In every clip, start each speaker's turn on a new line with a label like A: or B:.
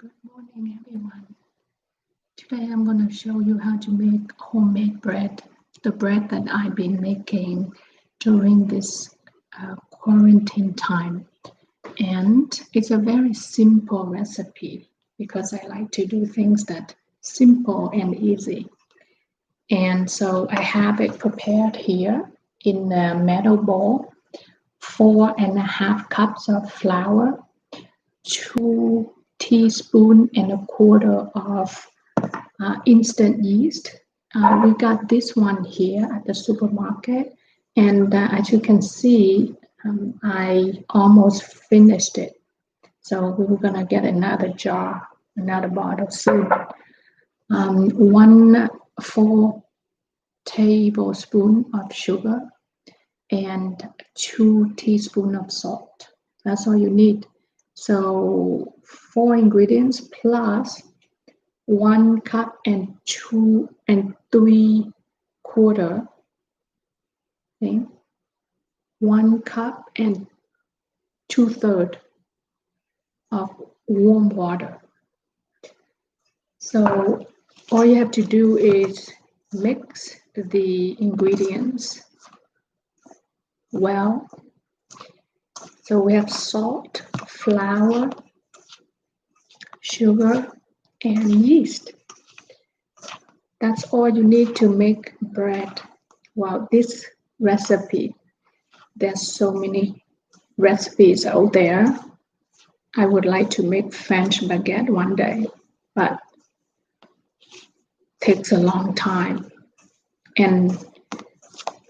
A: Good morning, everyone. Today I'm going to show you how to make homemade bread, the bread that I've been making during this quarantine time. And it's a very simple recipe because I like to do things that simple and easy. And so I have it prepared here in a metal bowl, 4.5 cups of flour, 2.25 teaspoons of instant yeast. We got this one here at the supermarket, and as you can see, I almost finished it. So we were gonna get another jar, another bottle soon. 1 4 tablespoons of sugar and 2 teaspoons of salt. That's all you need. So 4 ingredients plus 1 cup and 2 3/4. Okay, 1 cup and 2/3 of warm water. So all you have to do is mix the ingredients well. So we have salt, flour, sugar, and yeast. That's all you need to make bread. Wow, this recipe, there's so many recipes out there. I would like to make French baguette one day, but takes a long time. And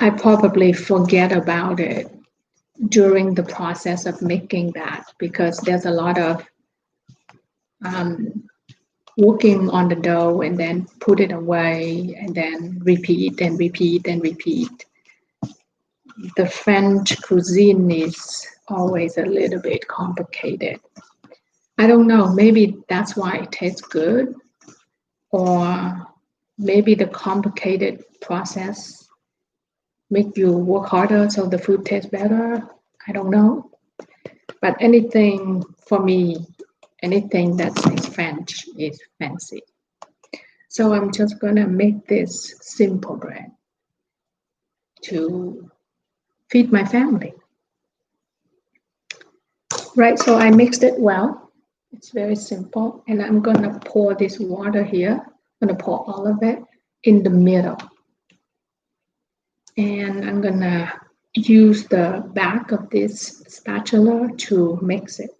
A: I probably forget about it during the process of making that because there's a lot of working on the dough and then put it away and then repeat and repeat and repeat. The French cuisine is always a little bit complicated. I don't know, maybe that's why it tastes good, or maybe the complicated process make you work harder so the food tastes better. I don't know. But anything for me, anything that says French is fancy. So I'm just gonna make this simple bread to feed my family. Right, so I mixed it well. It's very simple. And I'm gonna pour this water here. I'm gonna pour all of it in the middle. And I'm gonna use the back of this spatula to mix it.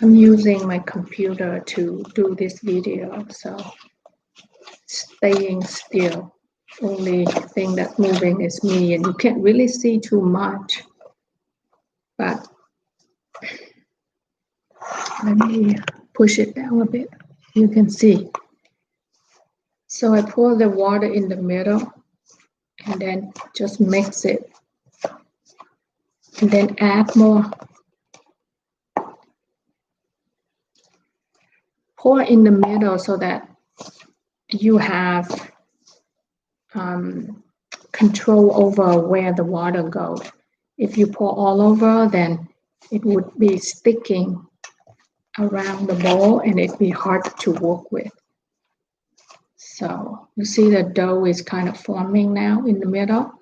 A: I'm using my computer to do this video, so staying still. Only thing that's moving is me, and you can't really see too much. But let me push it down a bit. You can see. So I pour the water in the middle and then just mix it. And then add more. Pour in the middle so that you have control over where the water goes. If you pour all over, then it would be sticking around the bowl and it'd be hard to work with. So you see the dough is kind of forming now in the middle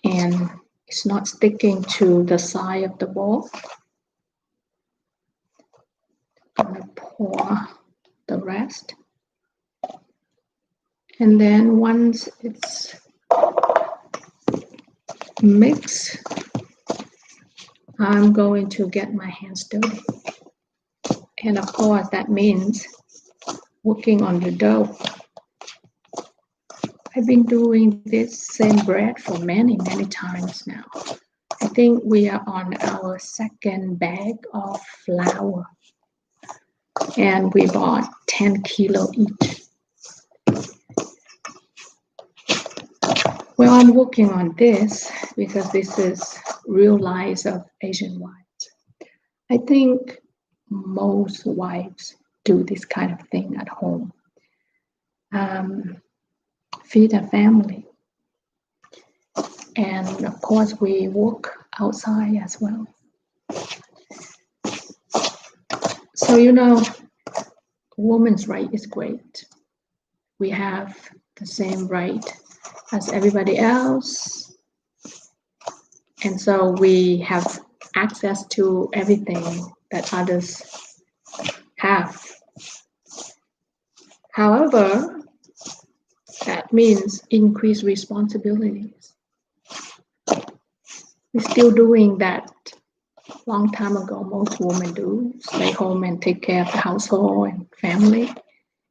A: and it's not sticking to the side of the bowl. I'm gonna pour the rest. And then once it's mixed, I'm going to get my hands dirty. And of course, that means working on the dough. I've been doing this same bread for many, many times now. I think we are on our second bag of flour. And we bought 10 kilo each. Well, I'm working on this because this is real lives of Asian wives. I think most wives do this kind of thing at home. Feed a family. And of course, we work outside as well. So, women's right is great. We have the same right as everybody else. And so we have access to everything that others have. However, that means increased responsibilities. We're still doing that long time ago. Most women do stay home and take care of the household and family.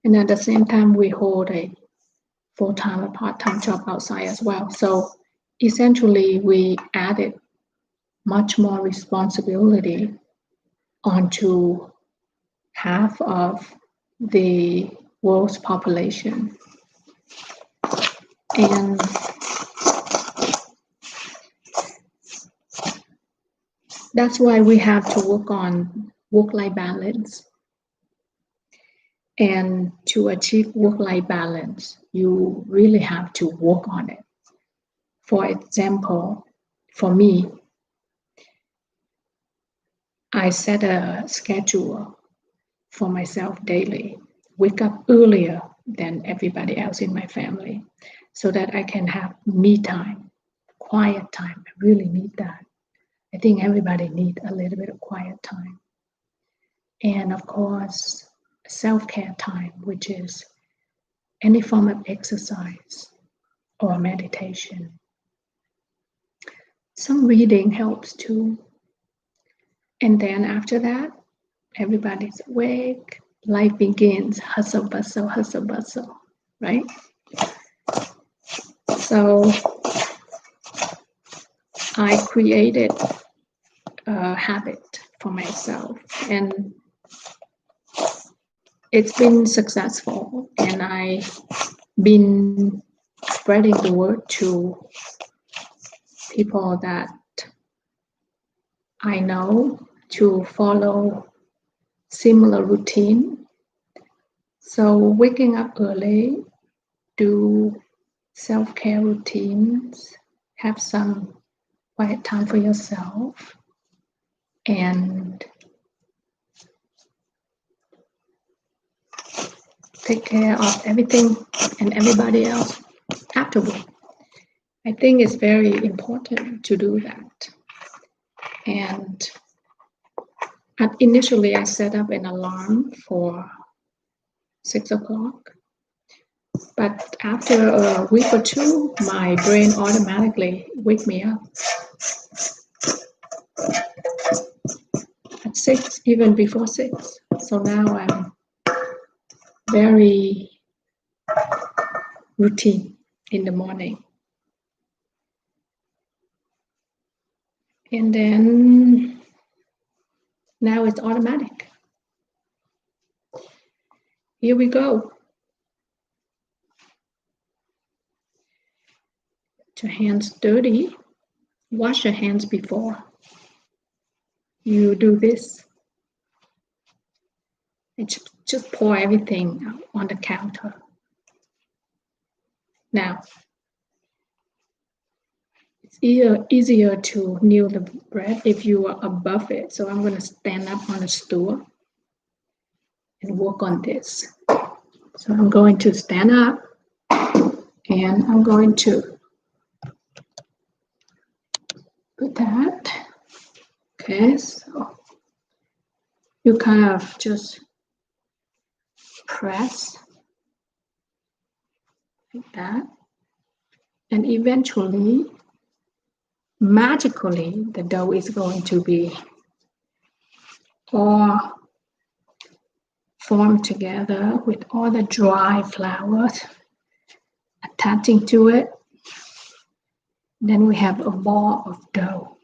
A: And at the same time, we hold a full-time or part-time job outside as well. So essentially, we added much more responsibility onto half of the world's population. And that's why we have to work on work-life balance. And to achieve work-life balance, you really have to work on it. For example, for me, I set a schedule for myself daily, wake up earlier than everybody else in my family so that I can have me time, quiet time. I really need that. I think everybody needs a little bit of quiet time. And of course, self-care time, which is any form of exercise or meditation. Some reading helps too. And then after that, everybody's awake, life begins, hustle, bustle, right? So I created a habit for myself, and it's been successful, and I've been spreading the word to people that I know to follow similar routine. So waking up early, do self-care routines, have some quiet time for yourself, and take care of everything and everybody else afterward. I think it's very important to do that. And initially, I set up an alarm for 6 o'clock. But after a week or two, my brain automatically wake me up at 6, even before 6. So now I'm very routine in the morning. And then now it's automatic. Here we go. Your hands dirty. Wash your hands before you do this. And just pour everything on the counter. Now, it's easier to knead the bread if you are above it. So I'm going to stand up on a stool and work on this. So I'm going to stand up and I'm going to put that. Okay, so you kind of just press like that. And eventually, magically, the dough is going to be all formed together with all the dry flours attaching to it. Then we have a ball of dough.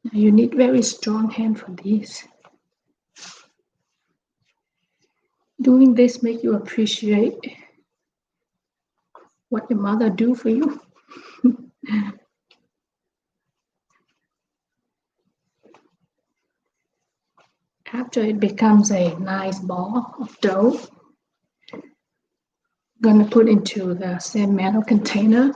A: Now you need very strong hand for this. Doing this makes you appreciate what your mother do for you. After it becomes a nice ball of dough, I'm going to put into the same metal container.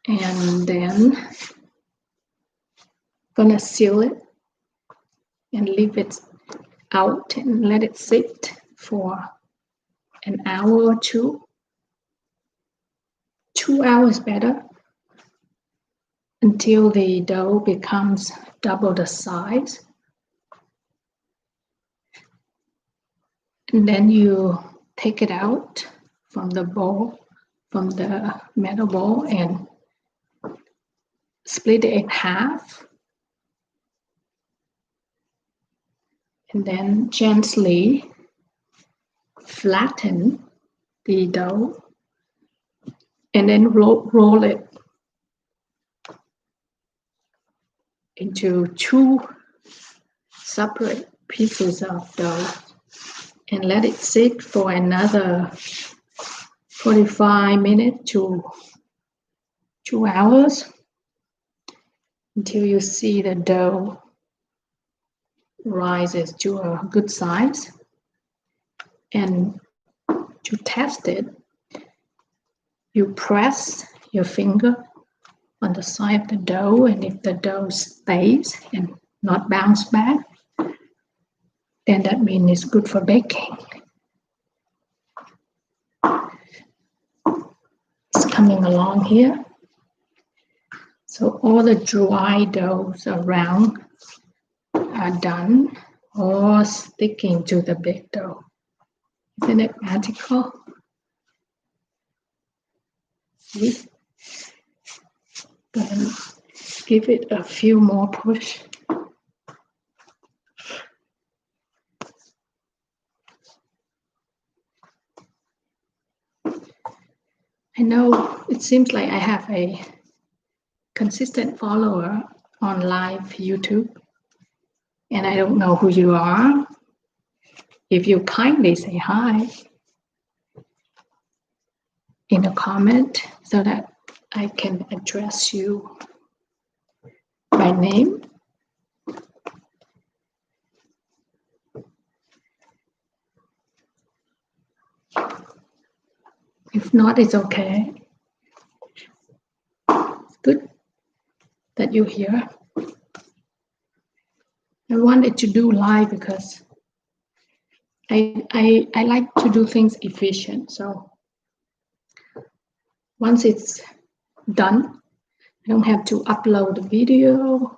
A: And then going to seal it and leave it out and let it sit for an hour or two. 2 hours better, until the dough becomes double the size. And then you take it out from the bowl, from the metal bowl, and split it in half. And then gently flatten the dough and then roll it into 2 separate pieces of dough and let it sit for another 45 minutes to 2 hours until you see the dough rises to a good size. And to test it, you press your finger on the side of the dough, and if the dough stays and not bounce back, then that means it's good for baking. It's coming along here. So all the dry doughs around are done, all sticking to the big dough. Isn't it magical? See? Gonna give it a few more push. I know it seems like I have a consistent follower on live YouTube, and I don't know who you are. If you kindly say hi in a comment so that I can address you by name. If not, it's okay. It's good that you're here. I wanted to do live because I like to do things efficient. So once it's done, I don't have to upload the video.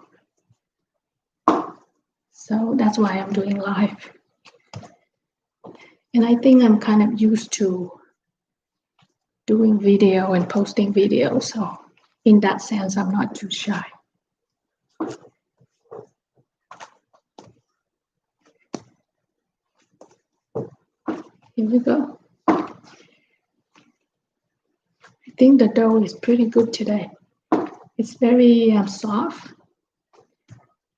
A: So that's why I'm doing live. And I think I'm kind of used to doing video and posting video. So in that sense, I'm not too shy. Here we go. I think the dough is pretty good today. It's very soft.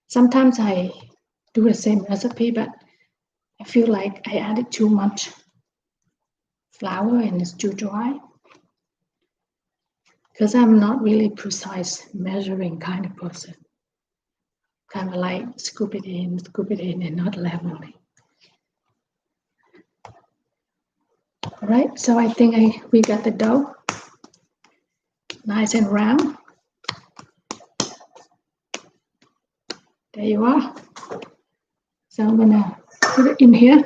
A: Sometimes I do the same recipe, but I feel like I added too much flour and it's too dry. Because I'm not really precise measuring kind of person. Kind of like scoop it in, and not leveling. All right, so I think we got the dough nice and round. There you are. So I'm gonna put it in here,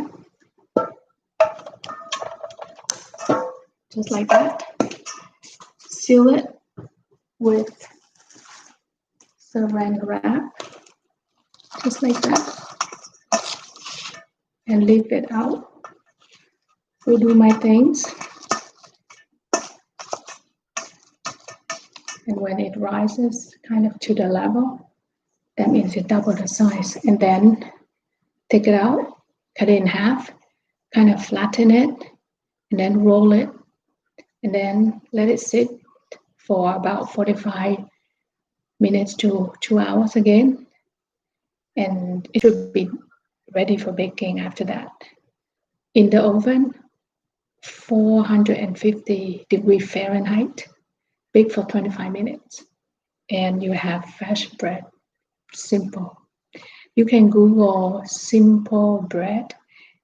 A: just like that. Seal it with saran wrap, just like that, and leave it out. Go do my things. And when it rises kind of to the level, that means it double the size. And then take it out, cut it in half, kind of flatten it, and then roll it, and then let it sit for about 45 minutes to 2 hours again. And it should be ready for baking after that. In the oven, 450 degrees Fahrenheit, bake for 25 minutes. And you have fresh bread, simple. You can Google simple bread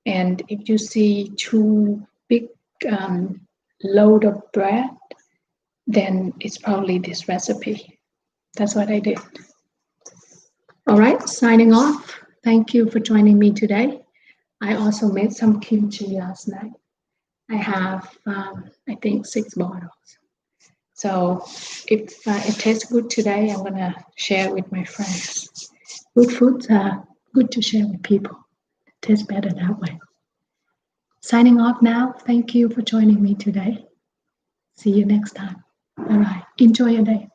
A: And if you see two big load of bread, then it's probably this recipe. That's what I did. All right, signing off. Thank you for joining me today. I also made some kimchi last night. I have, I think, 6 bottles. So if it tastes good today, I'm going to share with my friends. Good foods are good to share with people. It tastes better that way. Signing off now. Thank you for joining me today. See you next time. Bye-bye. Enjoy your day.